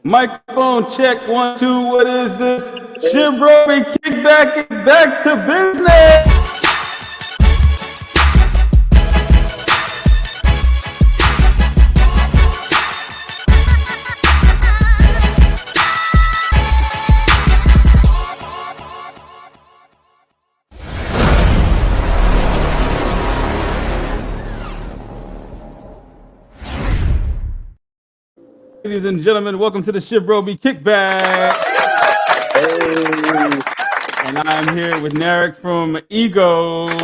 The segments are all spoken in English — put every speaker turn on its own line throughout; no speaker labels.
Microphone check, 1, 2, what is this? Shibrobi Kickback is back to business. Ladies and gentlemen, welcome to the Shibrobi Kickback.
Hey.
And I'm here with Narek from Ego.
Hey,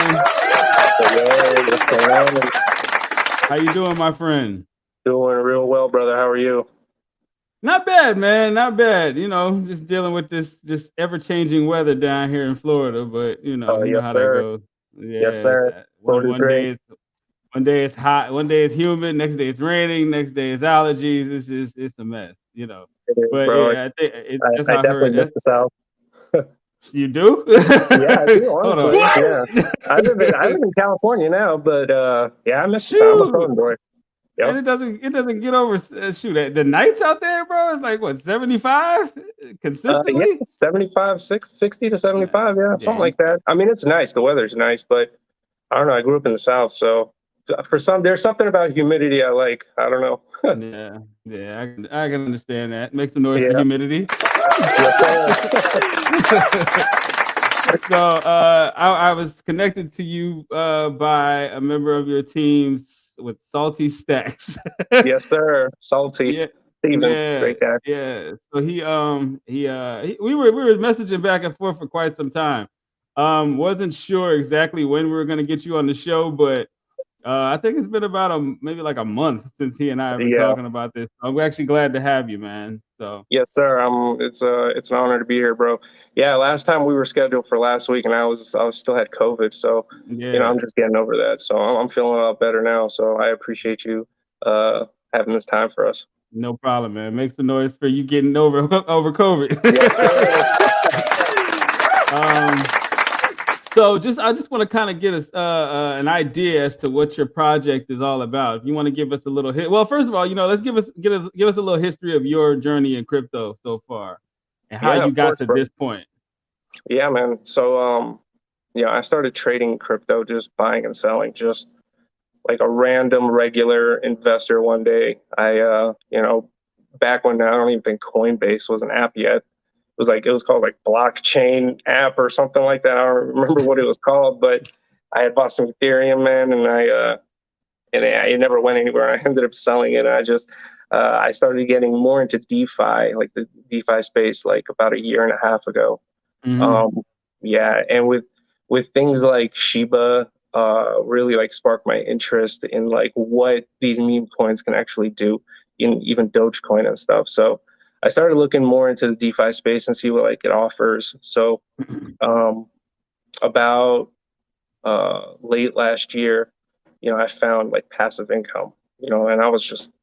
what's going on?
How you doing, my friend?
Doing real well, brother. How are you?
Not bad, man. Not bad. You know, just dealing with this ever-changing weather down here in Florida, but you know
Yes,
how
sir.
that goes. Yeah.
Yes, sir.
One day it's hot, one day it's humid, next day it's raining, next day it's allergies. It's a mess, you know.
It is,
But
bro.
yeah, I think that's
I
how I
definitely
heard.
miss the South.
You do?
Yeah, I do, honestly.
Hold
Yeah. I live in California now, but yeah, I miss the South. I'm a Southern boy. Yep.
And it doesn't get over the nights out there, bro. It's like what, 75 consistently?
Yeah, 75, 60 to 75, yeah, something like that. I mean, it's nice. The weather's nice, but I don't know. I grew up in the South, so there's something about humidity I like. I don't know.
Yeah, I can understand that. Make some noise for humidity. So I was connected to you by a member of your teams with Salty Stacks.
Yes, sir. Salty.
Yeah.
Steven, great guy.
Yeah. So we were messaging back and forth for quite some time. Wasn't sure exactly when we were going to get you on the show, but I think it's been about maybe like a month since he and I have been talking about this. I'm actually glad to have you, man. So
yes, sir. It's an honor to be here, bro. Yeah, last time we were scheduled for last week, and I still had COVID, so you know I'm just getting over that. So I'm feeling a lot better now. So I appreciate you having this time for us.
No problem, man. Make some noise for you getting over COVID. So I just want to kind of get us an idea as to what your project is all about. If you want to give us a little well, first of all, you know, let's give us a little history of your journey in crypto so far and how you got to this point.
Yeah, man. So you know, I started trading crypto, just buying and selling, just like a random regular investor one day. I you know, back when I don't even think Coinbase was an app yet. It was called like blockchain app or something like that. I don't remember what it was called, but I had bought some Ethereum, man, and it never went anywhere. I ended up selling it. And I started getting more into DeFi, like the DeFi space, like about a year and a half ago. Yeah, and with things like Shiba, really like sparked my interest in like what these meme coins can actually do, in even Dogecoin and stuff. So I started looking more into the DeFi space and see what like it offers. So about late last year, you know, I found like passive income, you know, and I was just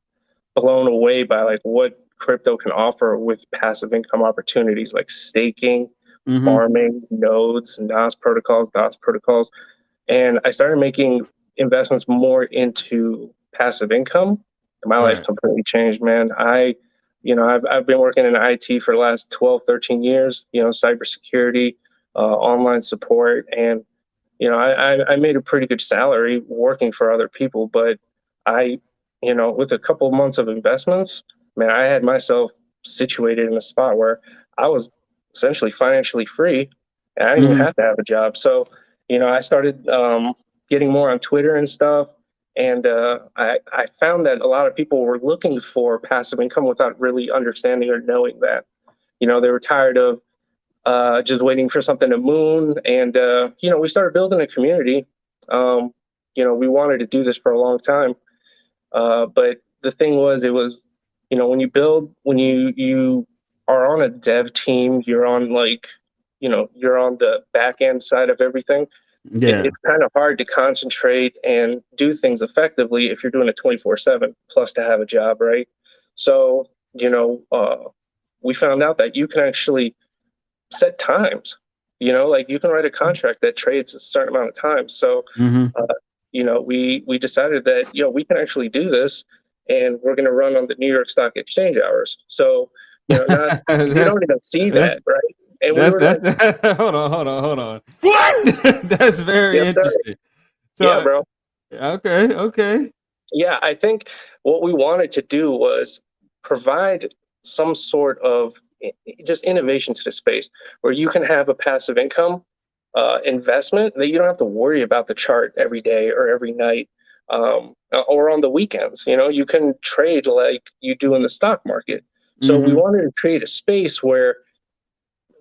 blown away by like what crypto can offer with passive income opportunities like staking, farming, nodes, DOS protocols. And I started making investments more into passive income. And my life completely changed, man. You know, I've been working in IT for the last 12, 13 years, you know, cybersecurity, online support. And, you know, I made a pretty good salary working for other people. But you know, with a couple of months of investments, man, I had myself situated in a spot where I was essentially financially free and I didn't even have to have a job. So, you know, I started getting more on Twitter and stuff. And I found that a lot of people were looking for passive income without really understanding or knowing that. You know, they were tired of just waiting for something to moon. And, you know, we started building a community. You know, we wanted to do this for a long time. But the thing was, you know, when you are on a dev team, you're on like, you know, you're on the back end side of everything. It's kind of hard to concentrate and do things effectively if you're doing it 24/7 plus to have a job, right? So, you know, we found out that you can actually set times, you know, like you can write a contract that trades a certain amount of time. So, you know, we decided that, you know, we can actually do this and we're going to run on the New York Stock Exchange hours. So You don't even see
that's
that, right? And we were like,
hold on. That's very
yes, sir.
interesting.
Yeah,
So,
bro.
okay.
Yeah, I think what we wanted to do was provide some sort of just innovation to the space where you can have a passive income investment that you don't have to worry about the chart every day or every night, or on the weekends. You can trade like you do in the stock market. So we
Mm-hmm.
wanted to create a space where,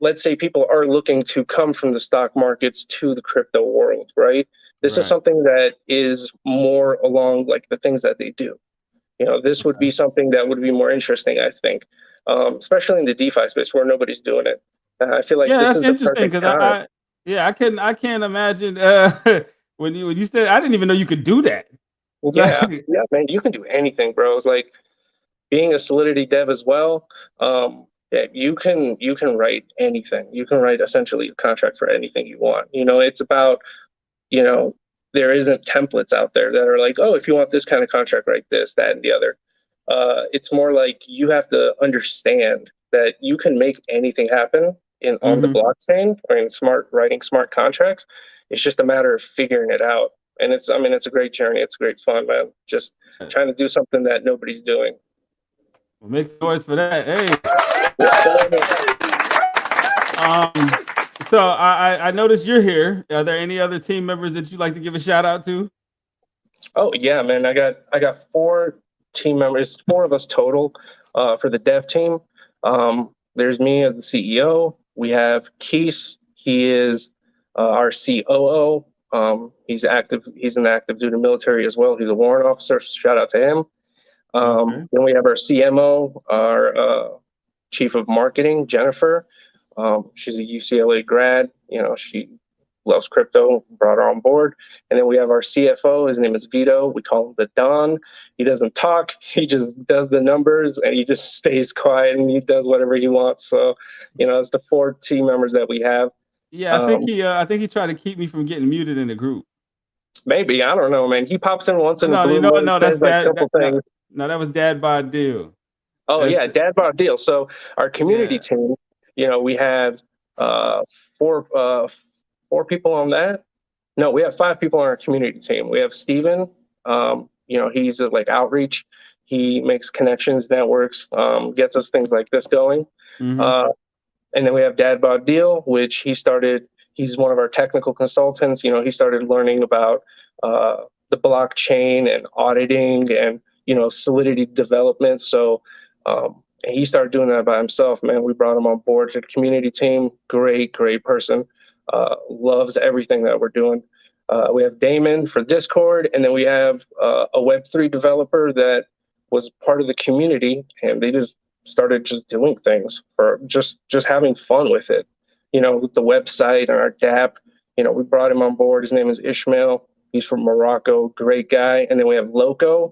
let's say, people are looking to come from the stock markets to the crypto world, right? This is
Right.
something that is more along like the things that they do. This would be something that would be more interesting, I think, especially in the DeFi space where nobody's doing it. I feel like
Yeah,
this
that's
is the
interesting
perfect
because
time.
I can't imagine when you said I didn't even know you could do that.
Yeah,
Like,
yeah, man, you can do anything, bro. It's like being a Solidity dev as well. Yeah, you can write anything. You can write essentially a contract for anything you want. It's about, you know, there isn't templates out there that are like, oh, if you want this kind of contract, write this, that, and the other. It's more like you have to understand that you can make anything happen on the
mm-hmm.
blockchain or in writing smart contracts. It's just a matter of figuring it out. And it's a great journey. It's great fun, man. Just trying to do something that nobody's doing.
Well, make some noise for that. Hey.
Yeah.
So I noticed you're here. Are there any other team members that you'd like to give a shout out to?
Oh yeah, man. I got 4 team members, 4 of us total, for the dev team. There's me as the CEO. We have Keese. He is our COO. He's active. He's an active duty military as well. He's a warrant officer. Shout out to him.
Okay.
Then we have our CMO, our chief of marketing, Jennifer. She's a UCLA grad. She loves crypto, brought her on board. And then we have our CFO. His name is Vito. We call him the Don. He doesn't talk. He just does the numbers and he just stays quiet and he does whatever he wants. So, it's the 4 team members that we have.
Yeah,
Um,
I think he tried to keep me from getting muted in the group.
Maybe, I don't know, man. He pops in once
Oh,
in a
no, you
blue
know what?
moon,
No,
says
that's
like a
dad.
couple things.
No, that was dad by deal.
Oh
That's
yeah, Dad bought a deal. So our community
yeah.
team, we have uh, 4 people on that. No, we have 5 people on our community team. We have Steven. He's like outreach. He makes connections, networks, gets us things like this going.
Mm-hmm.
Uh, and then we have Dad Bought Deal, which he started. He's one of our technical consultants. He started learning about the blockchain and auditing and Solidity development. So and he started doing that by himself. Man, we brought him on board to the community team. Great person. Loves everything that we're doing. We have Damon for Discord, and then we have a Web3 developer that was part of the community, and they just started just doing things for just having fun with it. With the website and our DApp. We brought him on board. His name is Ishmael. He's from Morocco. Great guy. And then we have Loco.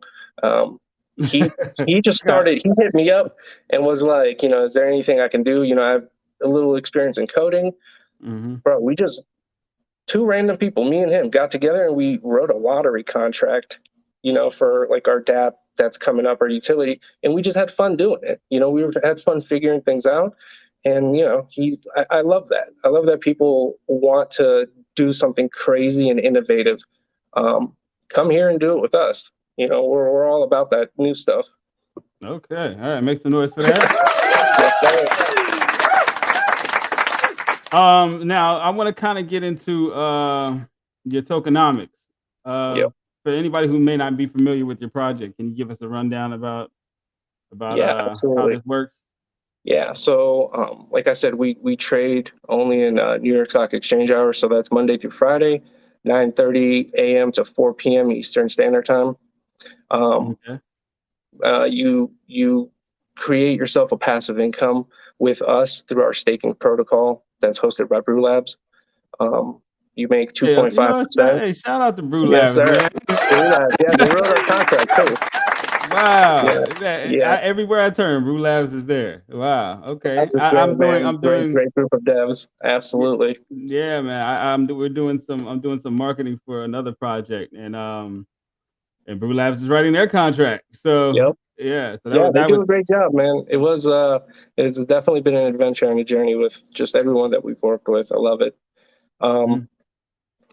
He just started. He hit me up and was like, is there anything I can do? I have a little experience in coding,
Mm-hmm.
bro. We just 2 random people, me and him, got together and we wrote a lottery contract, for like our DApp that's coming up, our utility, and we just had fun doing it. We had fun figuring things out, and I love that. I love that people want to do something crazy and innovative. Come here and do it with us. We're all about that new stuff.
Okay. All right. Make some noise for that.
Yes, sir.
Now I want to kind of get into your tokenomics.
Yep.
For anybody who may not be familiar with your project, can you give us a rundown about
Yeah,
how
absolutely.
this works?
Yeah, so like I said, we trade only in New York Stock Exchange hours, so that's Monday through Friday, 9:30 a.m. to 4 p.m. Eastern Standard Time. Um,
Okay.
you create yourself a passive income with us through our staking protocol that's hosted by Brew Labs. You make
Hey, you know what?
2.5%.
Hey, shout out to Brew
Yes,
Labs,
sir.
man.
Brew Labs. Yeah, they wrote our contract too.
Wow.
Yeah.
Everywhere I turn, Brew Labs is there. Wow. Okay.
That's just great, man.
I'm
Great,
doing.
great group of devs. Absolutely.
Yeah, man. I'm doing some marketing for another project, and Brew Labs is writing their contract. So
Yep.
Yeah, so
Yeah, they
that
do
was
a great job, man. It's definitely been an adventure and a journey with just everyone that we've worked with. I love it. Um,
mm,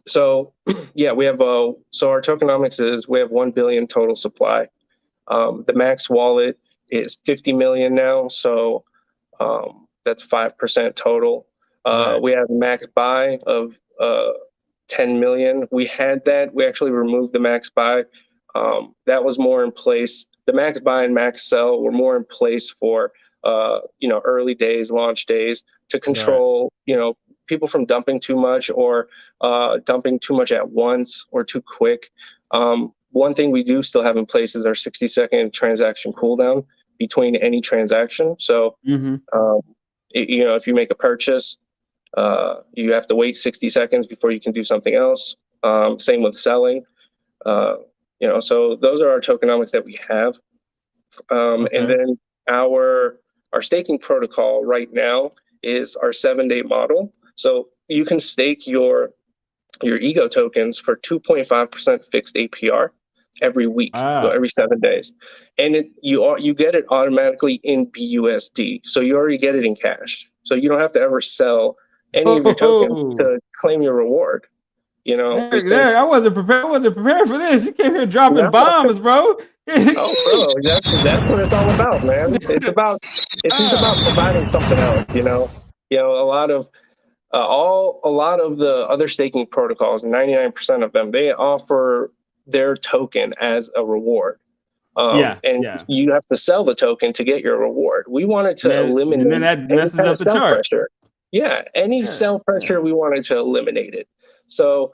so yeah, we have so our tokenomics is we have 1 billion total supply. The max wallet is 50 million now, so that's 5% total.
right.
We have max buy of 10 million. We had that. We actually removed the max buy. That was more in place. The max buy and max sell were more in place for early days, launch days, to
Right.
control people from dumping too much or dumping too much at once or too quick. One thing we do still have in place is our 60-second transaction cooldown between any transaction. So
Mm-hmm.
um, if you make a purchase, you have to wait 60 seconds before you can do something else. Same with selling. Uh, so those are our tokenomics that we have. And
Okay.
then our staking protocol right now is our 7-day model. So you can stake your ego tokens for 2.5% fixed APR every week, so
Ah.
every 7 days, and you get it automatically in BUSD. So you already get it in cash. So you don't have to ever sell any of your tokens
Oh,
to claim your reward. We
dang,
think,
dang, I wasn't prepared. I wasn't prepared for this. You came here dropping
no,
bombs, bro.
oh, bro, that's what it's all about, man. It's just about
Ah.
providing something else. A lot of the other staking protocols, 99% of them, they offer their token as a reward.
Yeah,
And
yeah,
you have to sell the token to get your reward. We wanted to
and then
eliminate
that
any
messes
kind
up
of
the
sell
chart.
pressure. Yeah, any
Yeah,
sell
yeah.
pressure, we wanted to eliminate it. So,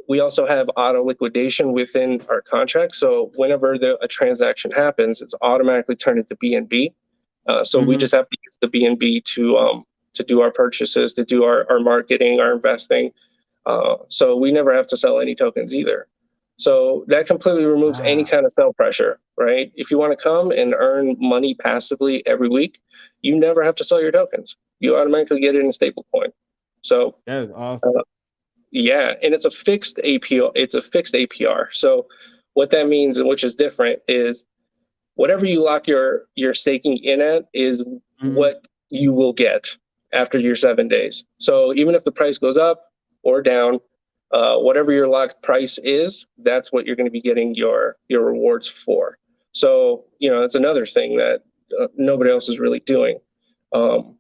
we also have auto liquidation within our contract. So whenever a transaction happens, it's automatically turned into BNB. So we
Mm-hmm.
just have to use the BNB to do our purchases, to do our marketing, our investing. So we never have to sell any tokens either. So that completely removes any
Wow,
kind of sell pressure, right? If you want to come and earn money passively every week, you never have to sell your tokens. You automatically get it in stablecoin. So
that is awesome.
uh, yeah, and it's a fixed APR. It's a fixed APR. So what that means, and which is different, is whatever you lock your staking in at is
Mm-hmm.
what you will get after your 7 days. So even if the price goes up or down, whatever your locked price is, that's what you're going to be getting your rewards for. So it's another thing that nobody else is really doing. Um,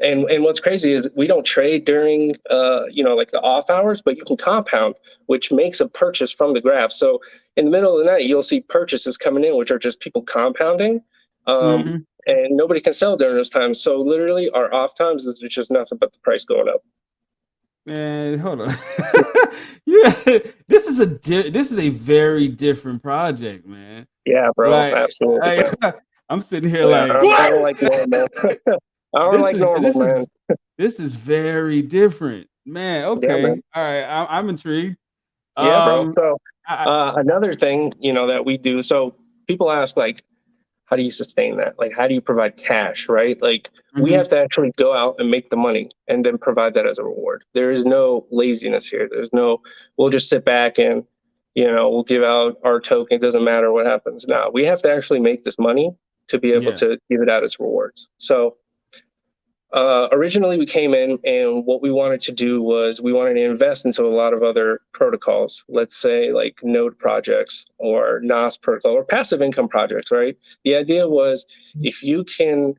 and what's crazy is we don't trade during like the off hours, but you can compound, which makes a purchase from the graph. So in the middle of the night, you'll see purchases coming in, which are just people compounding,
Mm-hmm.
and nobody can sell during those times. So literally, our off times is just nothing but the price going up.
Man, hold on. Yeah, this is a very different project, man.
Yeah, bro,
Like,
absolutely,
I,
man.
I'm sitting here
Yeah,
like,
I don't
what?
like normal. I don't
This
like
is
normal,
this is
man.
this is very different, man.
Yeah, man.
Okay, all right, I'm intrigued.
Yeah, bro.
Um,
So
I,
another thing, that we do. So people ask, like, how do you sustain that? Like, how do you provide cash, right? Like, we
mm-hmm,
have to actually go out and make the money and then provide that as a reward. There is no laziness here. We'll just sit back and, we'll give out our token. It doesn't matter what happens. Now, we have to actually make this money to be able
yeah,
to give it out as rewards. So, originally, we came in and what we wanted to do was we wanted to invest into a lot of other protocols, let's say like node projects or NAS protocol or passive income projects, right? The idea was if you can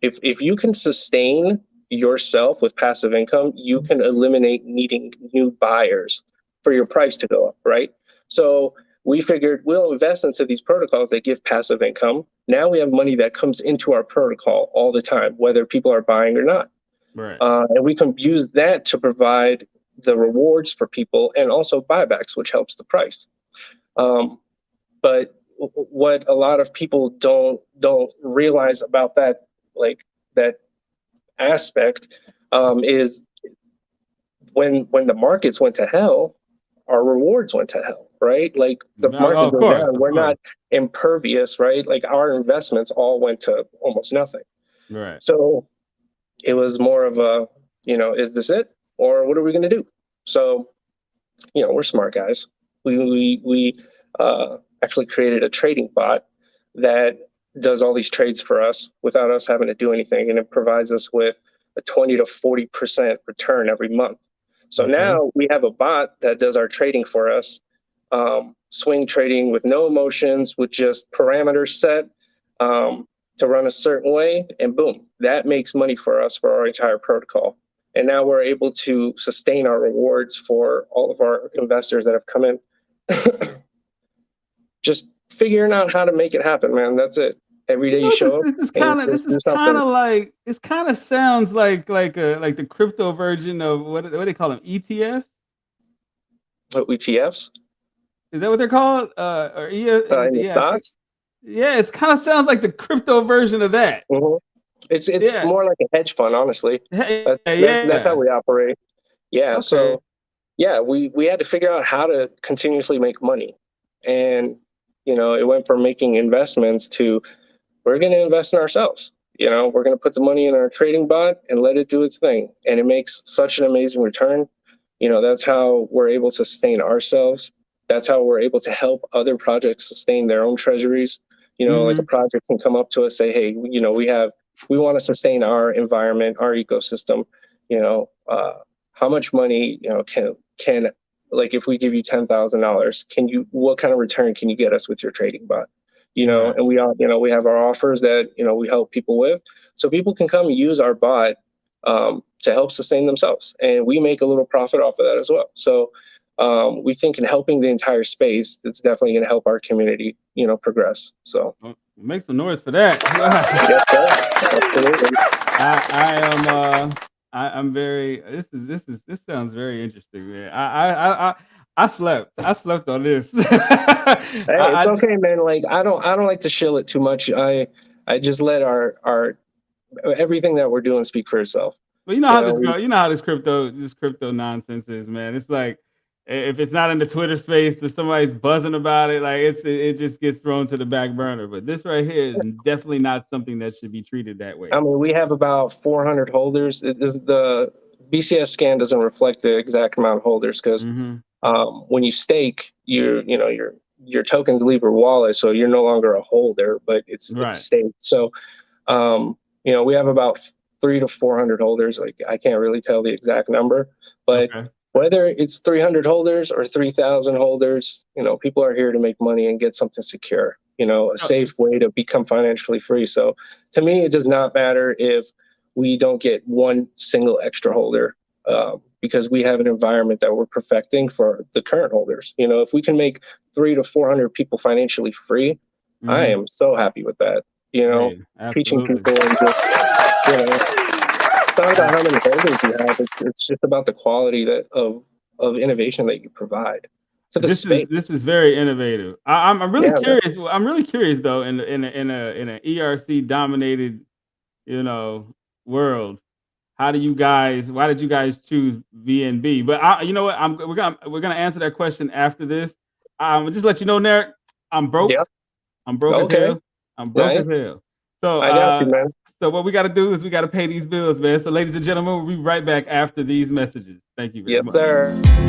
if you can sustain yourself with passive income, you can eliminate needing new buyers for your price to go up, right? So we figured we'll invest into these protocols that give passive income. Now we have money that comes into our protocol all the time, whether people are buying or not.
right.
And we can use that to provide the rewards for people and also buybacks, which helps the price. But what a lot of people don't realize about that aspect is when the markets went to hell, our rewards went to hell, right? Like the
No,
market
of
goes
course,
down,
of
we're
course.
not impervious, right? Like our investments all went to almost nothing.
Right.
So it was more of a, is this it, or what are we going to do? So we're smart guys. We actually created a trading bot that does all these trades for us without us having to do anything, and it provides us with a 20 to 40% return every month. So now we have a bot that does our trading for us, swing trading with no emotions, with just parameters set to run a certain way, and boom, that makes money for us for our entire protocol. And now we're able to sustain our rewards for all of our investors that have come in. Just figuring out how to make it happen, man. That's it. Every day you show up.
This is kind of like, it kind of sounds like the crypto version of what do they call them? ETFs?
What, ETFs?
Is that what they're called? Or
in the stocks?
Yeah, it kind of sounds like the crypto version of that.
Mm-hmm. It's more like a hedge fund, honestly. That's how we operate. Yeah. Okay. So yeah, we had to figure out how to continuously make money. And, it went from making investments to, we're going to invest in ourselves. We're going to put the money in our trading bot and let it do its thing. And it makes such an amazing return. That's how we're able to sustain ourselves. That's how we're able to help other projects sustain their own treasuries. Like a project can come up to us, say, hey, we want to sustain our environment, our ecosystem. How much money, can like, if we give you $10,000, what kind of return can you get us with your trading bot? And we have our offers that, we help people with, so people can come use our bot to help sustain themselves. And we make a little profit off of that as well. So we think in helping the entire space, it's definitely going to help our community, progress. So
make some noise for that.
Yes, sir. Absolutely.
I'm very. This sounds very interesting, man. I slept on this.
Hey, it's okay, man. Like, I don't like to shill it too much. I just let our everything that we're doing speak for itself.
But you know how this crypto nonsense is, man. It's like, if it's not in the Twitter space, if somebody's buzzing about it, like, it just gets thrown to the back burner. But this right here is definitely not something that should be treated that way.
I mean, we have about 400 holders. The BCS scan doesn't reflect the exact amount of holders, because when you stake, your tokens leave your wallet, so you're no longer a holder, but it's staked. So we have about 300 to 400 holders. Like, I can't really tell the exact number, but whether it's 300 holders or 3,000 holders, people are here to make money and get something secure, a safe way to become financially free. So to me, it does not matter if we don't get one single extra holder, because we have an environment that we're perfecting for the current holders. If we can make 300 to 400 people financially free, I am so happy with that. Teaching people, and just, it's not about how many holders you have. It's just about the quality of innovation that you provide to the space.
This is very innovative. I'm really curious. Man. I'm really curious though, in an ERC dominated, world. Why did you guys choose VNB? But you know what? We're gonna answer that question after this. Just let you know, Narek, I'm broke. Yep. I'm broke as hell. I'm broke as hell. So
I got you, man.
So what we got to do is we got to pay these bills, man. So, ladies and gentlemen, we'll be right back after these messages. Thank you very much.
Yes, sir.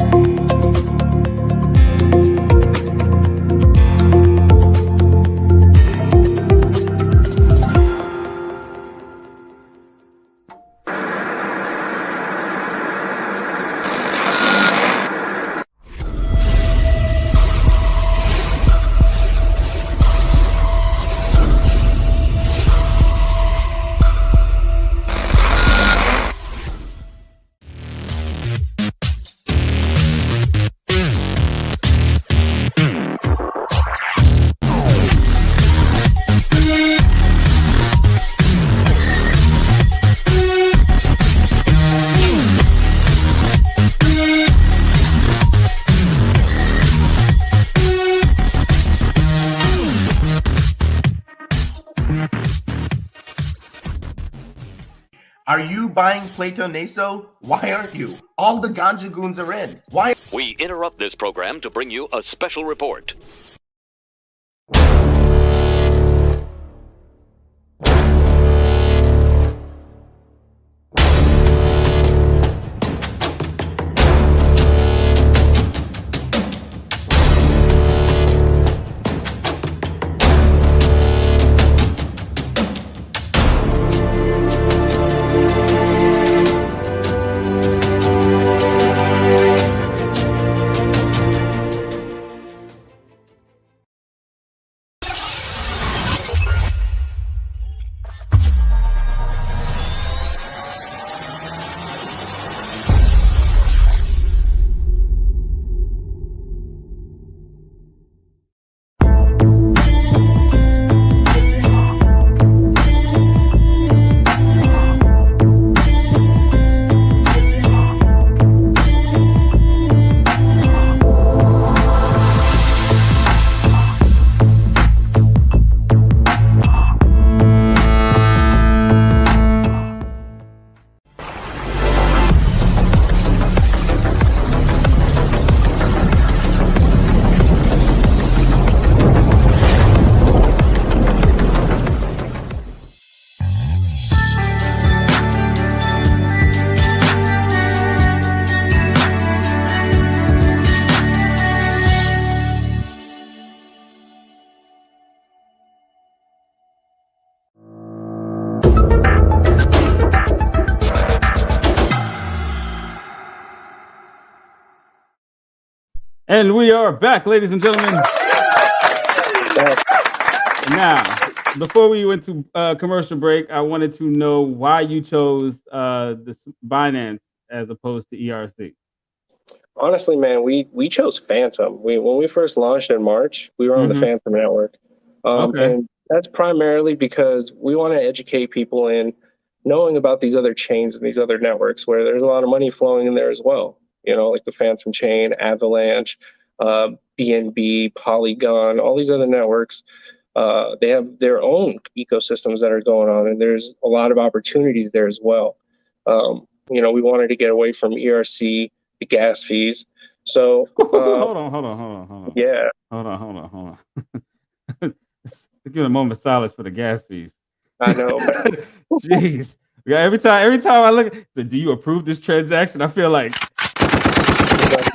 Are you buying Plato Naso? Why aren't you? All the ganja goons are in. Why?
We interrupt this program to bring you a special report.
And we are back, ladies and gentlemen. Now, before we went to commercial break, I wanted to know why you chose this Binance as opposed to ERC.
Honestly, man, we chose Phantom. When we first launched in March, we were on the Phantom network, and that's primarily because we want to educate people in knowing about these other chains and these other networks where there's a lot of money flowing in there as well. You know, like the Phantom chain, Avalanche, BNB, Polygon, all these other networks. They have their own ecosystems that are going on, and there's a lot of opportunities there as well. You know, we wanted to get away from ERC, the gas fees. So
hold on.
Yeah.
Hold on. Give a moment of silence for the gas fees.
I know, man.
Jeez. Yeah, every time I look, so do you approve this transaction? I feel like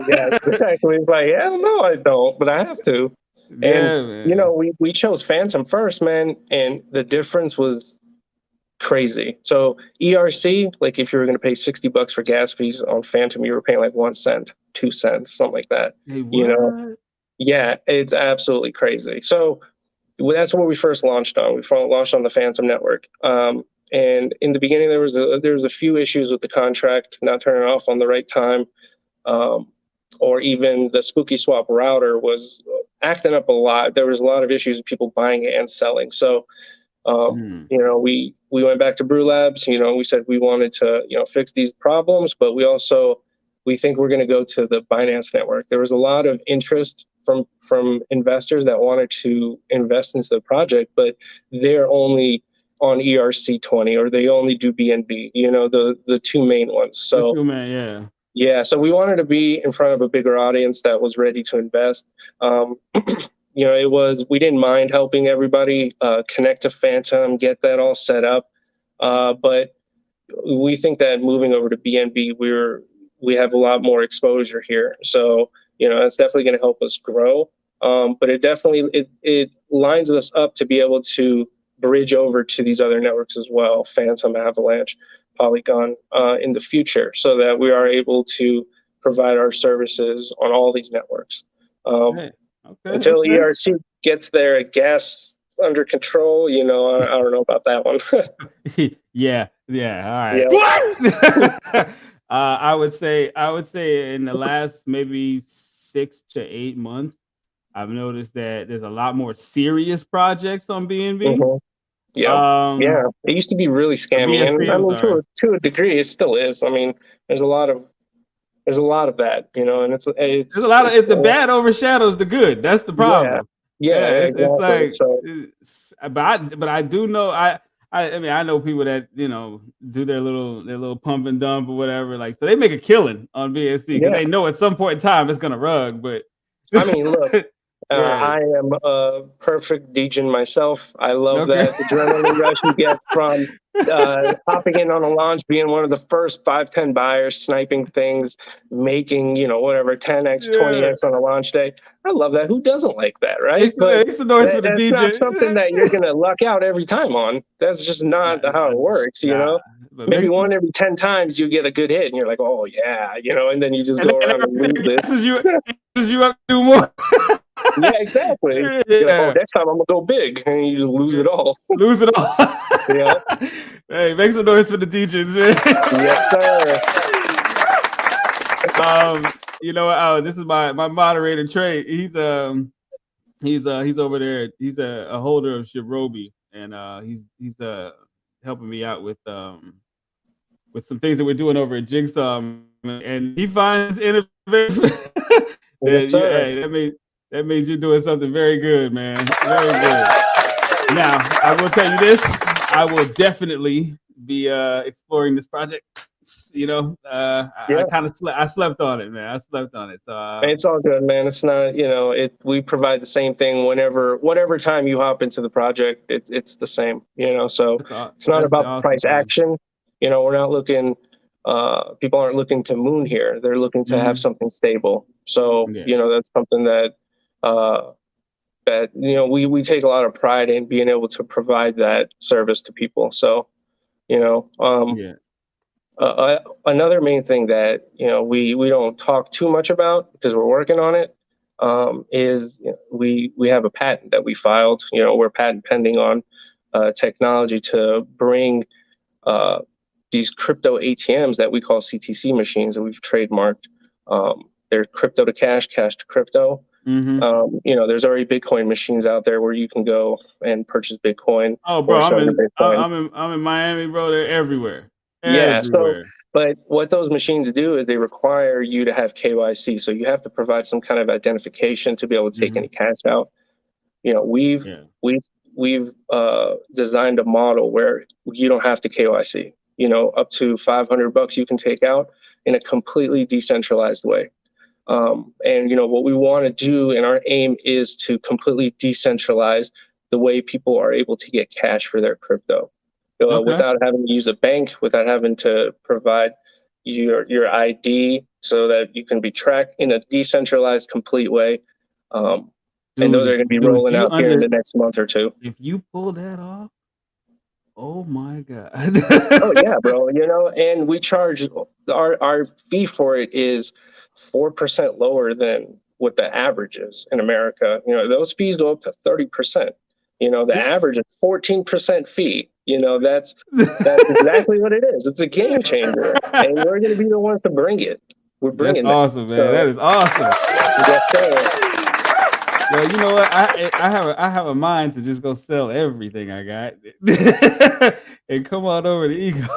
yeah, exactly. It's like, yeah, no, I don't, but I have to. And you know, we chose Phantom first, man, and the difference was crazy. So ERC, like if you were going to pay $60 for gas fees on Phantom, you were paying like 1 cent, 2 cents, something like that.
Hey, what?
You know, yeah, it's absolutely crazy. So that's what we first launched on. We launched on the Phantom network. And in the beginning, there was a few issues with the contract not turning off on the right time, or even the Spooky Swap router was acting up a lot. There was a lot of issues with people buying it and selling. So, you know, we went back to Brew Labs. You know, we said we wanted to, you know, fix these problems, but we think we're going to go to the Binance network. There was a lot of interest from investors that wanted to invest into the project, but they're only on ERC20 or they only do BNB, you know, the two main ones. So yeah, so we wanted to be in front of a bigger audience that was ready to invest. You know, we didn't mind helping everybody connect to Phantom, get that all set up. But we think that moving over to BNB, we have a lot more exposure here. So, you know, that's definitely going to help us grow. But it lines us up to be able to bridge over to these other networks as well, Phantom, Avalanche, Polygon, in the future, so that we are able to provide our services on all these networks. Until ERC gets their gas under control, you know, I don't know about that one.
yeah, all right. Yeah. I would say in the last maybe 6 to 8 months, I've noticed that there's a lot more serious projects on BNB.
Yeah, it used to be really scammy, and I mean, to a degree, it still is. I mean, there's a lot of that, you know, and it's there's
a lot of the bad overshadows the good. That's the problem.
Yeah, exactly.
It's like, but I do know I mean I know people that, you know, do their little pump and dump or whatever, like, so they make a killing on BSC because they know at some point in time it's gonna rug. But
I mean, look. I am a perfect degen myself. I love that adrenaline rush you get from hopping in on a launch, being one of the first 5-10 buyers, sniping things, making, you know, whatever 10x, 20x on a launch day. I love that. Who doesn't like that, right? But that's not something that you're gonna luck out every time on. That's just not how it works, you know. Maybe one every 10 times you get a good hit, and you're like, oh yeah, you know, and then you just go around and lose it.
You up to do more.
Yeah, exactly. Like, oh, next time I'm gonna go big, and you just lose it all. Yeah.
Hey, make some noise for the DJs.
Yes, sir.
You know, this is my moderator Trey. He's over there. He's a holder of Shibrobi, and he's helping me out with some things that we're doing over at Jigsaw, and he finds innovation.
Yes, sir.
That means you're doing something very good, man. Very good. Now, I will tell you this. I will definitely be exploring this project. You know, I slept on it, man. I slept on it. So
it's all good, man. It's not, you know, we provide the same thing whatever time you hop into the project, it's the same, you know. So it's not about the price action. You know, we're not looking. People aren't looking to moon here. They're looking to have something stable. So you know, that's something that you know, we take a lot of pride in being able to provide that service to people. So, you know, another main thing that, you know, we don't talk too much about because we're working on it, is we have a patent that we filed. We're patent pending on technology to bring these crypto ATMs that we call CTC machines that we've trademarked. They're crypto to cash, cash to crypto. There's already Bitcoin machines out there where you can go and purchase Bitcoin.
Oh, bro,
or sell your Bitcoin.
I'm in Miami, bro. They're everywhere.
Yeah.
Everywhere.
But what those machines do is they require you to have KYC. So you have to provide some kind of identification to be able to take any cash out. We've designed a model where you don't have to KYC. Up to $500 you can take out in a completely decentralized way. And what we want to do, and our aim is to completely decentralize the way people are able to get cash for their crypto, without having to use a bank, without having to provide your ID so that you can be tracked in a decentralized, complete way. And those are going to be rolling out here in the next month or two.
If you pull that off, oh my God.
Oh yeah, bro. And we charge our fee for it is 4% lower than what the average is in America. Those fees go up to 30%. The average is 14% fee. That's exactly what it is. It's a game changer, and we're going to be the ones to bring it. We're bringing
That's awesome, man.
So,
that is awesome.
Yes, sir.
Yo, you know what? I have a mind to just go sell everything I got and come on over to Ego.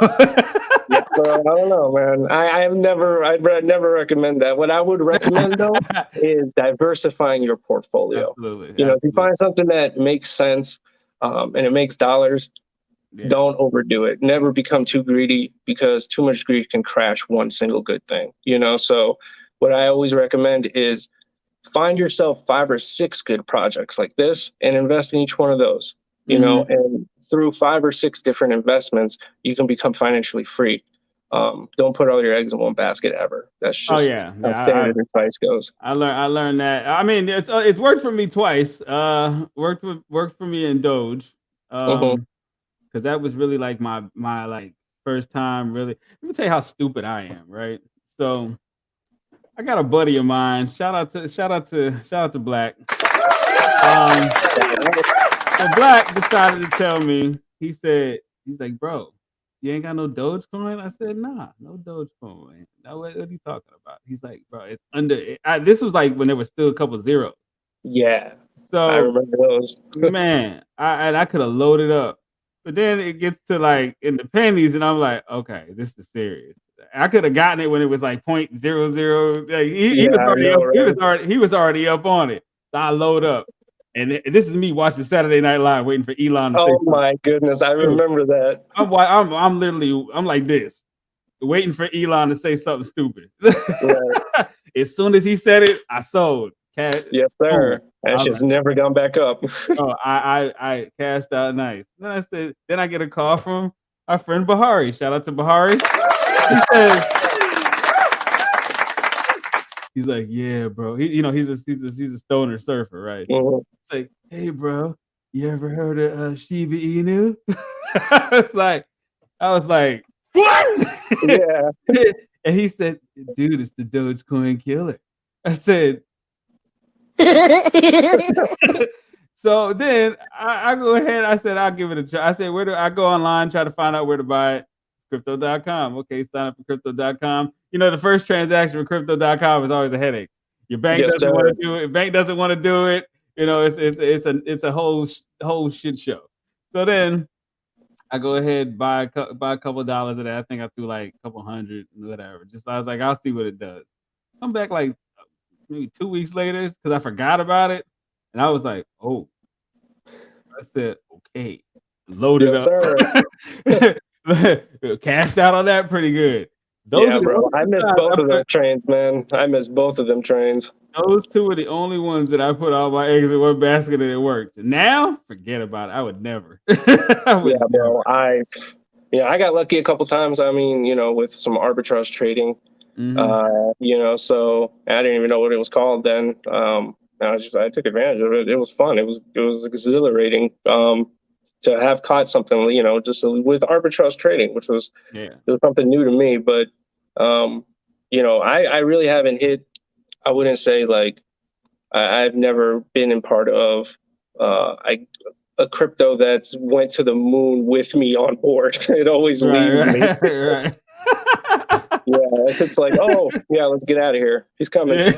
Yeah, bro, I don't know, man. I'd never recommend that. What I would recommend though is diversifying your portfolio.
Absolutely.
If you find something that makes sense, and it makes dollars, don't overdo it. Never become too greedy, because too much greed can crash one single good thing. So what I always recommend is find yourself 5 or 6 good projects like this and invest in each one of those. And through 5 or 6 different investments, you can become financially free. Don't put all your eggs in one basket ever. That's just how standard advice goes.
I learned that. I mean, it's worked for me twice. Worked for me in Doge. Because that was really like my like first time really. Let me tell you how stupid I am, right? So I got a buddy of mine. Shout out to Black. So Black decided to tell me. He's like, bro, you ain't got no Dogecoin? I said, nah, no Dogecoin. Now what are you talking about? He's like, bro, it's under. This was like when there was still a couple zeros.
Yeah.
So
I remember those.
Man, I could have loaded up, but then it gets to like in the pennies, and I'm like, okay, this is serious. I could have gotten it when it was like 0.00. Like, he was already up on it. So I load up, and this is me watching Saturday Night Live, waiting for Elon.
Oh my goodness, I remember that.
I'm literally like this, waiting for Elon to say something stupid. Right. As soon as he said it, I sold.
Yes, sir. That shit's never gone back up.
Oh, I cashed out nice. Then I get a call from our friend Bahari. Shout out to Bahari. He says, he's like, yeah, bro. He's a stoner surfer, right? It's like, hey, bro, you ever heard of Shiba Inu? I was like, what?
Yeah.
And he said, dude, it's the Dogecoin killer. I said. So then I go ahead. I said, I'll give it a try. I said, where do I go online, try to find out where to buy it? Crypto.com. Okay, sign up for Crypto.com. The first transaction for Crypto.com is always a headache. Your bank doesn't want to do it. Bank doesn't want to do it. It's a whole shit show. So then I go ahead, buy a couple dollars of that. I think I threw like a couple hundred, whatever. I was like, I'll see what it does. Come back like maybe 2 weeks later because I forgot about it. And I was like, oh. I said, okay. Loaded up. Cashed out on that pretty good.
Bro. I missed both of them trains, man. I missed both of them trains.
Those two are the only ones that I put all my eggs in one basket and it worked. Now, forget about it. I would never.
Bro. I got lucky a couple times. I mean, with some arbitrage trading. So I didn't even know what it was called then. I took advantage of it. It was fun. It was exhilarating to have caught something, just with arbitrage trading, which was something new to me. But I really haven't hit. I wouldn't say like I've never been in part of a crypto that's went to the moon with me on board. It always leaves me.
Right.
Yeah, if it's like, oh yeah, let's get out of here. He's coming.
Yeah.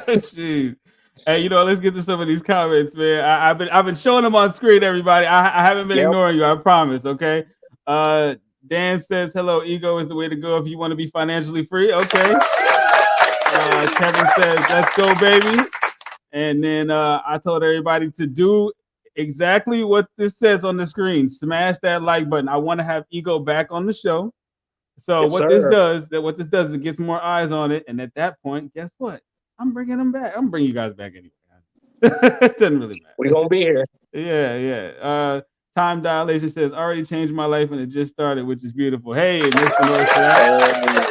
Jeez. Hey, you know, let's get to some of these comments, man. I've been showing them on screen, everybody. I haven't been
Yep.
ignoring you, I promise. Okay. Dan says, "Hello, ego is the way to go if you want to be financially free." Okay. Kevin says, "Let's go, baby." And then I told everybody to do exactly what this says on the screen. Smash that like button. I want to have ego back on the show. So
Yes,
what
sir.
this does is it gets more eyes on it, and at that point, guess what? I'm bringing them back. I'm bringing you guys back anyway. It doesn't really matter.
We're gonna be here.
Yeah. Time dilation says already changed my life, and it just started, which is beautiful. Hey, make some noise for that.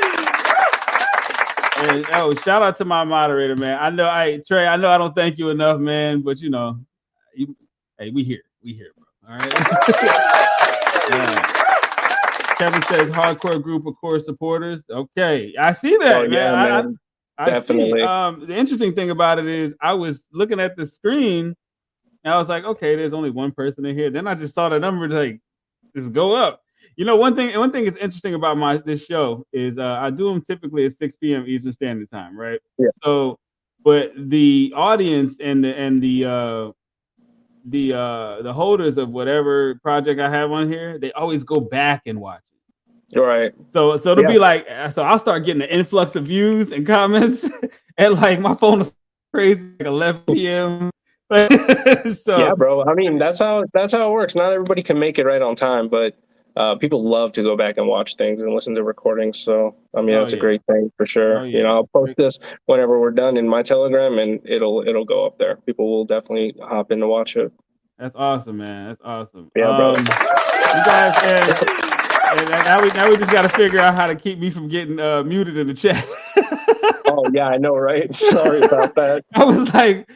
And shout out to my moderator, man. I know, Trey. I know I don't thank you enough, man. But you know, hey, we here, bro. All right. Kevin says hardcore group of core supporters. Okay, I see that,
Oh, yeah, man.
I
Definitely.
see. The interesting thing about it is I was looking at the screen and I was like, okay, there's only one person in here. Then I just saw the number like just go up. You know, one thing is interesting about this show is I do them typically at 6 p.m. Eastern Standard Time, right?
Yeah.
So, but the audience and the holders of whatever project I have on here, they always go back and watch it.
Right.
So it'll be like, so I'll start getting an influx of views and comments, and like my phone is crazy, like 11 p.m. So
yeah, bro. I mean, that's how it works. Not everybody can make it right on time, but people love to go back and watch things and listen to recordings. So I mean, that's a great thing for sure. You know, I'll post this whenever we're done in my Telegram, and it'll go up there. People will definitely hop in to watch it.
That's awesome, man. That's awesome.
Yeah, bro.
You guys, and now we just got to figure out how to keep me from getting muted in the chat.
Oh yeah, I know, right? Sorry about that.
I was like,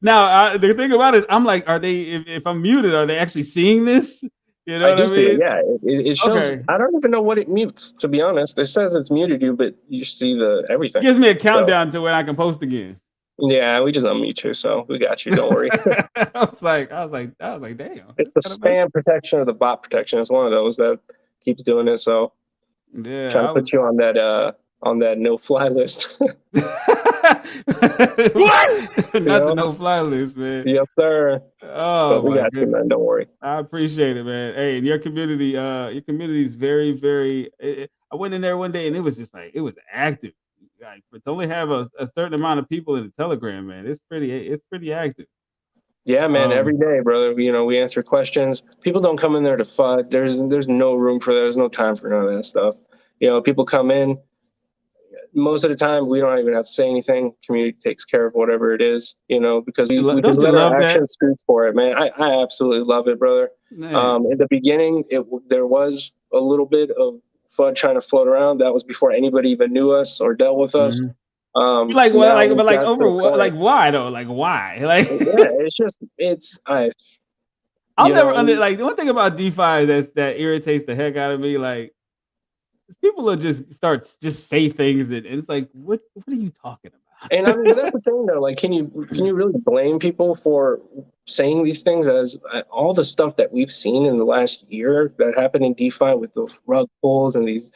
now the thing about it is, I'm like, are they? If I'm muted, are they actually seeing this? You know what I mean?
Yeah, it shows. Okay. I don't even know what it mutes, to be honest. It says it's muted you, but you see everything.
It gives me a countdown to when I can post again.
Yeah, we just unmute you, so we got you. Don't worry.
I was like, damn.
It's the spam protection or the bot protection. It's one of those that keeps doing it. So
yeah,
trying to put you on that no-fly list.
Not the no-fly list, man.
Yes, sir.
Oh,
but we got you, man. Don't worry.
I appreciate it, man. Hey, and your community is very, very. I went in there one day and it was just like it was active. Like, but to only have a certain amount of people in the Telegram, man, it's pretty active.
Yeah, man. Every day, brother. You know, we answer questions. People don't come in there to FUD. There's no room for that. There's no time for none of that stuff. You know, people come in. Most of the time, we don't even have to say anything. Community takes care of whatever it is, you know, because we just let our actions speak for it, man. I absolutely love it, brother. In the beginning, there was a little bit of FUD trying to float around. That was before anybody even knew us or dealt with us.
Why though? Like why? Like I'll never like the one thing about DeFi that irritates the heck out of me, like. People will just say things and it's like, what are you talking about?
And I mean, that's the thing though. Like, can you really blame people for saying these things as all the stuff that we've seen in the last year that happened in DeFi with those rug pulls and these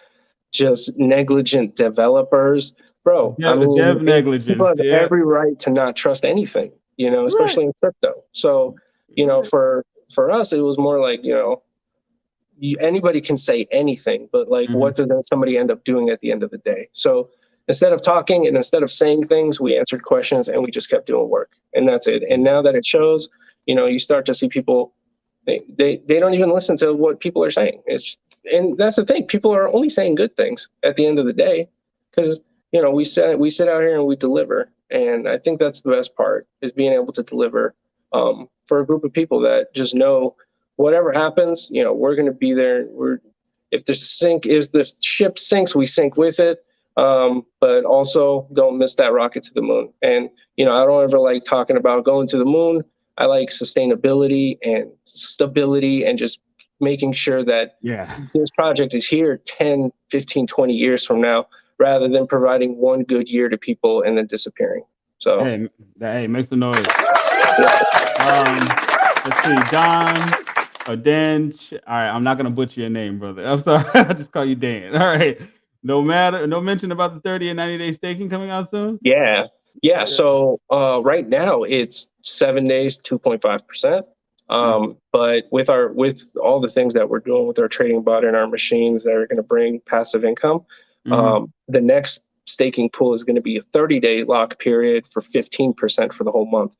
just negligent developers, bro?
I mean, negligence.
People have every right to not trust anything, you know, especially in crypto. So, you know, for us, it was more like, you know. Anybody can say anything, but like, what does somebody end up doing at the end of the day? So instead of talking and instead of saying things, we answered questions and we just kept doing work, and that's it. And now that it shows, you know, you start to see people, they don't even listen to what people are saying. And that's the thing. People are only saying good things at the end of the day, because, you know, we sit out here and we deliver. And I think that's the best part, is being able to deliver for a group of people that just know, whatever happens, you know, we're going to be there. If the ship sinks, we sink with it. But also don't miss that rocket to the moon. And, you know, I don't ever like talking about going to the moon. I like sustainability and stability and just making sure that this project is here 10, 15, 20 years from now, rather than providing one good year to people and then disappearing. So
hey, make some noise. Let's see, Don or Dan. All right, I'm not gonna butcher your name, brother. I'm sorry. I'll just call you Dan. All right. No mention about the 30 and 90-day staking coming out soon.
Yeah. So right now it's 7 days, 2.5%. But with all the things that we're doing with our trading bot and our machines that are going to bring passive income, the next staking pool is going to be a 30-day lock period for 15% for the whole month.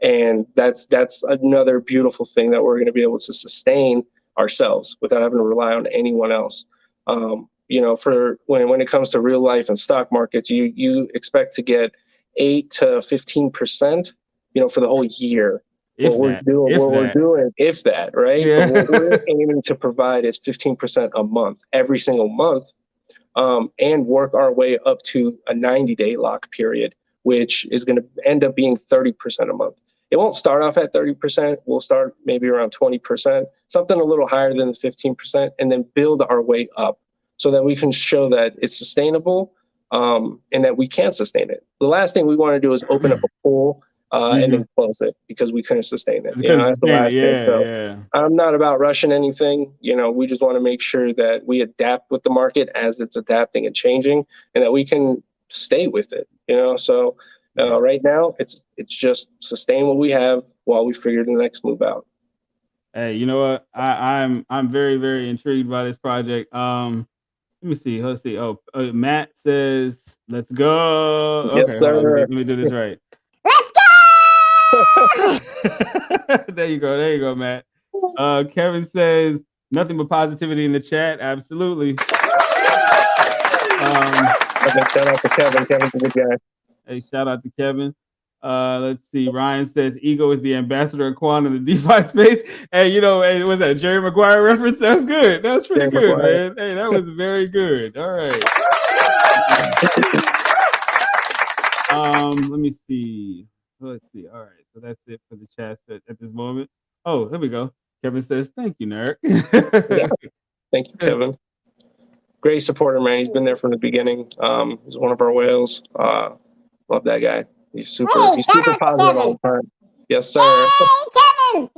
And that's another beautiful thing that we're going to be able to sustain ourselves without having to rely on anyone else. For when it comes to real life and stock markets, you expect to get 8 to 15%, for the whole year.
If
We're doing, if that, right?
Yeah.
But what we're aiming to provide is 15% a month, every single month, and work our way up to a 90-day lock period, which is going to end up being 30% a month. It won't start off at 30%. We'll start maybe around 20%, something a little higher than the 15%, and then build our way up so that we can show that it's sustainable, and that we can sustain it. The last thing we want to do is open up a pool and then close it because we couldn't sustain it. That's the last thing. So I'm not about rushing anything. We just want to make sure that we adapt with the market as it's adapting and changing, and that we can stay with it. So right now it's just sustain what we have while we figure the next move out.
Hey, you know what? I'm very, very intrigued by this project. Let me see. Let's see. Oh, Matt says, "Let's go."
Yes,
Okay,
sir.
hold on. Let me do this right.
Let's go!
There you go, Matt. Kevin says, "Nothing but positivity in the chat." Absolutely.
Shout out to Kevin. Kevin's a good guy.
Hey, shout out to Kevin. Let's see. Ryan says, "Ego is the ambassador of Quan in the DeFi space." Hey, was that a Jerry Maguire reference? That's good. That's pretty good, man. Hey, that was very good. All right. Let me see. Let's see. All right. So that's it for the chat at this moment. Oh, here we go. Kevin says, "Thank you, Nerd."
Thank you, Kevin. Great supporter, man. He's been there from the beginning. He's one of our whales. Love that guy. He's super positive all the time. Yes, sir.
Yay,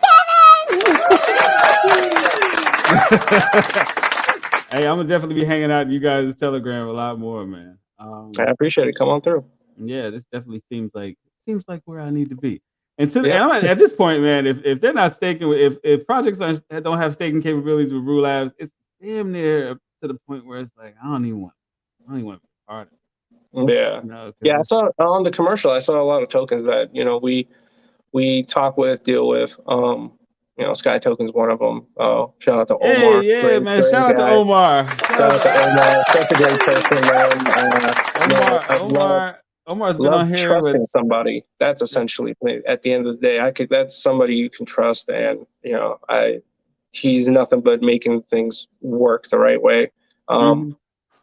Kevin!
Hey, I'm gonna definitely be hanging out in you guys' Telegram a lot more, man.
I appreciate it. Come on through.
Yeah, this definitely seems like where I need to be. And at this point, man, if they're not staking, if projects don't have staking capabilities with Rule Labs, it's damn near to the point where it's like I don't even want to be part of it.
Yeah. I saw on the commercial. I saw a lot of tokens that we talk with, deal with. Sky Token's one of them. Shout out to Omar.
Hey, man! Shout out to Omar.
Shout out to Omar. Such a great person, man.
Omar's been on here
trusting somebody. That's essentially at the end of the day. That's somebody you can trust, and he's nothing but making things work the right way.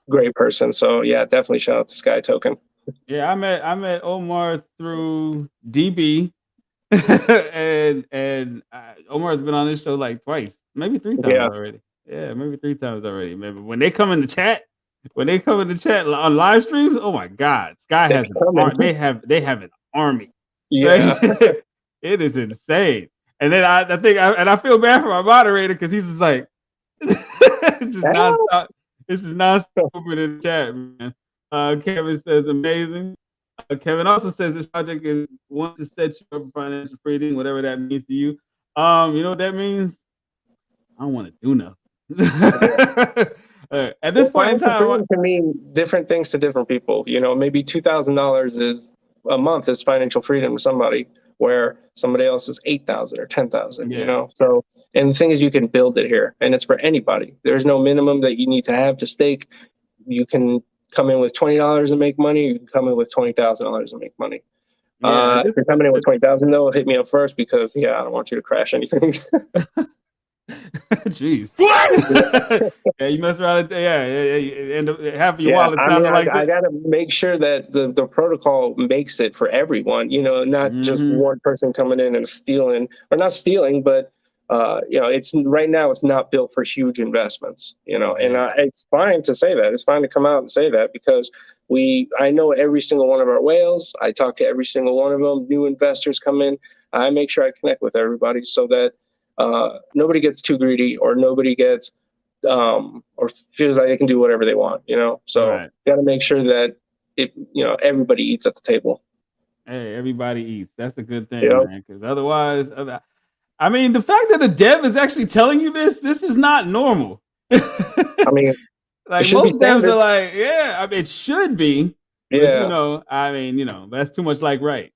Great person. So yeah, definitely shout out to Sky Token.
Yeah, I met Omar through DB, and Omar's been on this show like twice, maybe 3 times already. Yeah, maybe 3 times already. Maybe when they come in the chat on live streams, oh my God, Sky has they have an army.
Yeah,
it is insane. And then I think I feel bad for my moderator because he's just like, it's just nonstop. This is nonstop in the chat, man. Kevin says amazing. Kevin also says this project wants to set you up for financial freedom, whatever that means to you. You know what that means? I don't want to do nothing. At this point in time,
can mean different things to different people. Maybe $2,000 a month is financial freedom to somebody, where somebody else is 8,000 or 10,000. So, and the thing is, you can build it here, and it's for anybody. There's no minimum that you need to have to stake. You can come in with $20 and make money. You can come in with $20,000 and make money. If you're coming in with $20,000, though, hit me up first because I don't want you to crash anything.
Jeez. Yeah, you mess around. You end up half your wallet.
I gotta make sure that the protocol makes it for everyone. Not just one person coming in and stealing, or not stealing, but it's right now it's not built for huge investments. And it's fine to say that. It's fine to come out and say that because I know every single one of our whales. I talk to every single one of them. New investors come in. I make sure I connect with everybody so that nobody gets too greedy or nobody gets or feels like they can do whatever they want. So got to make sure that everybody eats at the table.
Hey, everybody eats. That's a good thing, man. Because otherwise, I mean, the fact that the dev is actually telling you this is not normal.
I mean,
like most devs are like, yeah, I mean, it should be.
Yeah.
But I mean, that's too much like right.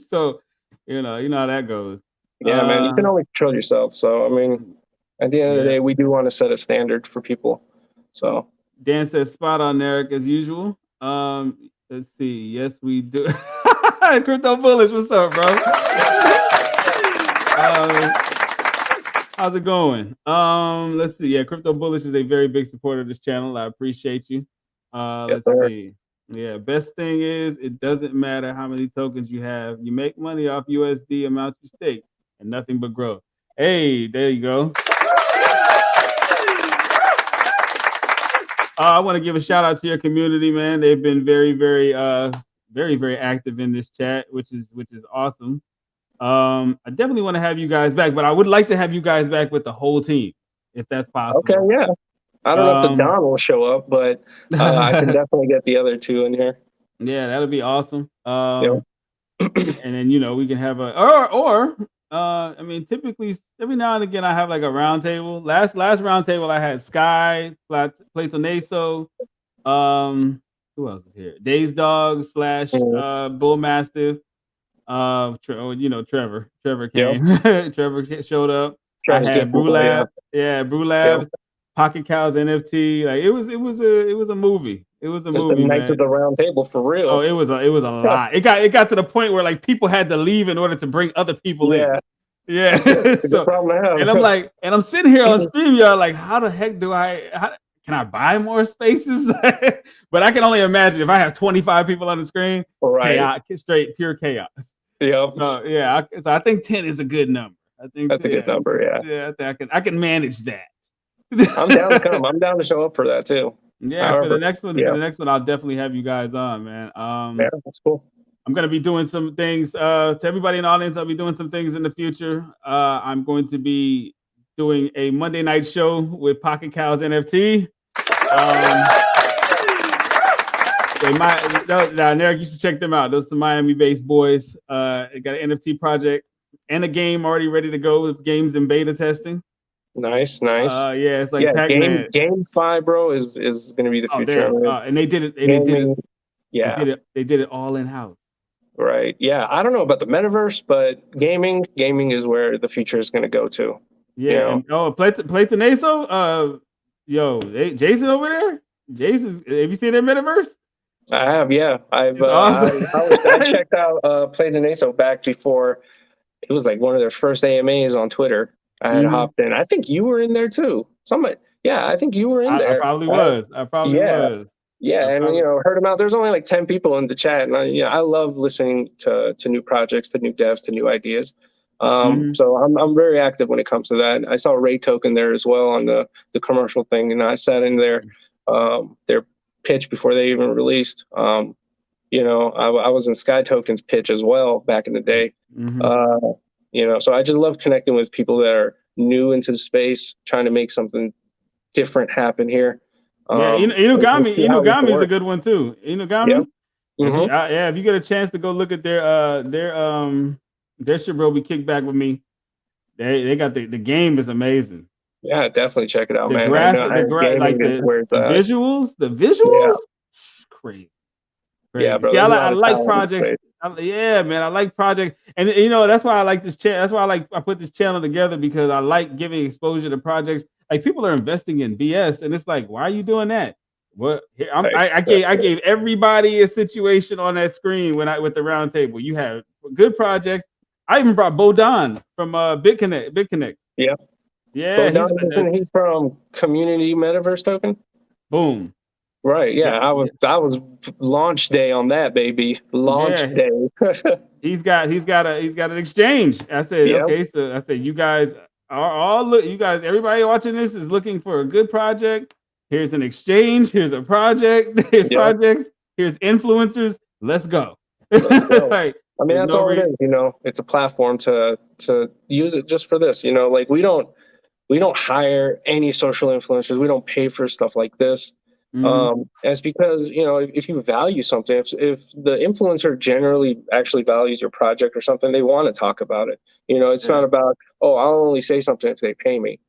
So, you know how that goes.
Yeah, man, you can only control yourself. So, I mean, at the end of the day, we do want to set a standard for people. So
Dan says spot on, Eric, as usual. Let's see. Yes, we do. Crypto Bullish, what's up, bro? How's it going? Let's see. Yeah, Crypto Bullish is a very big supporter of this channel. I appreciate you. Let's see. Yeah, best thing is it doesn't matter how many tokens you have. You make money off USD amount you stake and nothing but growth. Hey, there you go. I want to give a shout out to your community, man. They've been very, very, very active in this chat, which is awesome. I definitely want to have you guys back, but I would like to have you guys back with the whole team, if that's possible.
Okay, yeah. I don't know if the Don will show up, but I can definitely get the other two in here.
Yeah, that'll be awesome. And then we can have I mean, typically every now and again I have like a round table. Last round table I had Sky, Platonaso, who else is here? Days Dog / Bull Mastiff. Trevor came. Trevor showed up.
Trevor's
I had Brewlab. Brewlab, Pocket Cows NFT. Like it was a movie. It was a
Just
movie.
The Knights of the Round Table for real.
Oh, it was a lot. It got to the point where like people had to leave in order to bring other people in. Yeah.
It's a good problem to have.
And I'm like, I'm sitting here on stream, y'all, like, how the heck can I buy more spaces? But I can only imagine if I have 25 people on the screen, chaos, straight pure chaos.
Yep.
So I think 10 is a good number. I think
that's a good number. Yeah.
Yeah, I think I can manage that.
I'm down to come. I'm down to show up for that too.
Yeah, however, for the next one, I'll definitely have you guys on, man.
Yeah, that's cool.
I'm gonna be doing some things to everybody in the audience. I'll be doing some things in the future. I'm going to be doing a Monday night show with Pocket Cows NFT. Eric, you should check them out. Those are Miami-based boys. They got an NFT project and a game already ready to go with games in beta testing.
Nice.
Yeah, it's like
Pac-Man. GameFi, bro, is going to be the future.
And they did it. They did it all in house.
Right. Yeah. I don't know about the metaverse, but gaming is where the future is going to go to.
Yeah. Platonaso. Jason over there. Jason, have you seen their metaverse?
I have. Yeah.
Awesome.
I checked out Platonaso back before it was like one of their first AMAs on Twitter. I had hopped in. I think you were in there too. I think you were in there.
I probably was.
Yeah, and heard them out. There's only like 10 people in the chat, and I love listening to new projects, to new devs, to new ideas. So I'm very active when it comes to that. I saw Ray Token there as well on the commercial thing, and I sat in their pitch before they even released. I was in Sky Token's pitch as well back in the day. So I just love connecting with people that are new into the space, trying to make something different happen here.
Inugami is a good one too. Inugami. If you get a chance to go look at their Shibrobi Kickback with me, they got the game is amazing.
Yeah, definitely check it out, man.
The visuals, crazy. Yeah, bro. Yeah, I like projects. I like projects, and that's why I like this channel. That's why I put this channel together, because I like giving exposure to projects. Like, people are investing in BS, and it's like, why are you doing that? I gave everybody a situation on that screen with the round table. You have good projects. I even brought Bodon from BitConnect.
Yeah. He's from Community Metaverse Token.
Boom.
Right. Yeah. I was launch day on that, baby. Launch day.
he's got an exchange. I said, okay. So I said, you guys are everybody watching this is looking for a good project. Here's an exchange. Here's a project. Here's projects. Here's influencers. Let's go.
Let's go.
Like,
I mean, that's all it is, you know. It's a platform to use it just for this, you know. Like we don't hire any social influencers. We don't pay for stuff like this. And it's because, you know, if you value something, if the influencer generally actually values your project or something, they want to talk about it. You know, it's not about, oh, I'll only say something if they pay me.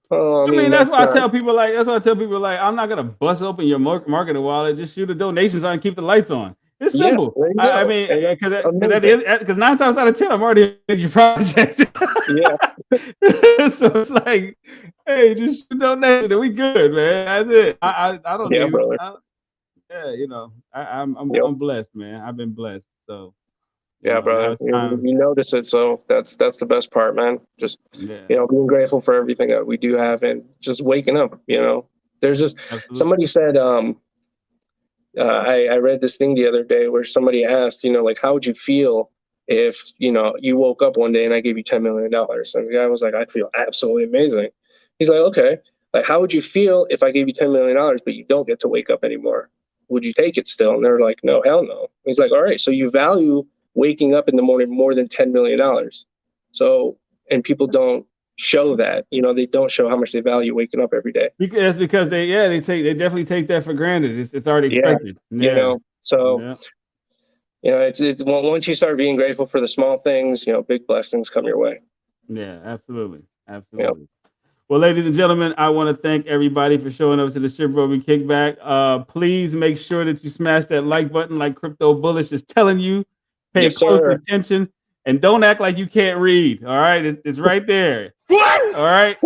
I mean,
that's why I tell people like, I'm not gonna bust open your marketing wallet. Just shoot the donations on and keep the lights on. It's simple. I mean, because 9 times out of 10, I'm already in your project.
Yeah.
So it's like, hey, just shoot donation and we good, man. That's it. I don't need
brother.
You know, I'm blessed, man. I've been blessed. So
brother. You notice it, so that's the best part, man. Just you know, being grateful for everything that we do have and just waking up. You know, there's just somebody said, I read this thing the other day where somebody asked, you know, like, how would you feel if, you know, you woke up one day and I gave you $10 million? And the guy was like, I'd feel absolutely amazing. He's like, okay, like, how would you feel if I gave you $10 million, but you don't get to wake up anymore? Would you take it still? And they're like, no, hell no. He's like, all right, so you value waking up in the morning more than $10 million. So, and people don't show that, you know, they don't show how much they value waking up every day.
That's because they definitely take that for granted. It's already expected.
You know, so you know, it's once you start being grateful for the small things, you know, big blessings come your way.
Yeah, absolutely. Well, ladies and gentlemen, I want to thank everybody for showing up to the Shibrobi Kickback. Please make sure that you smash that like button like Crypto Bullish is telling you. Pay close attention and don't act like you can't read. All right, it's right there. All right.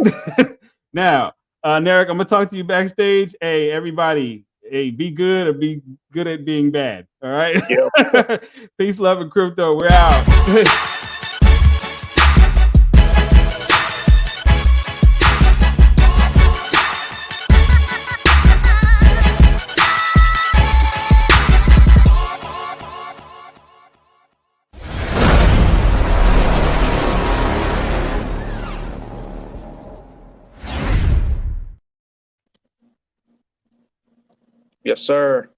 Now, Narek, I'm gonna talk to you backstage. Hey, everybody, hey, be good or be good at being bad. All right. Peace, love, and crypto. We're out.
Yes, sir.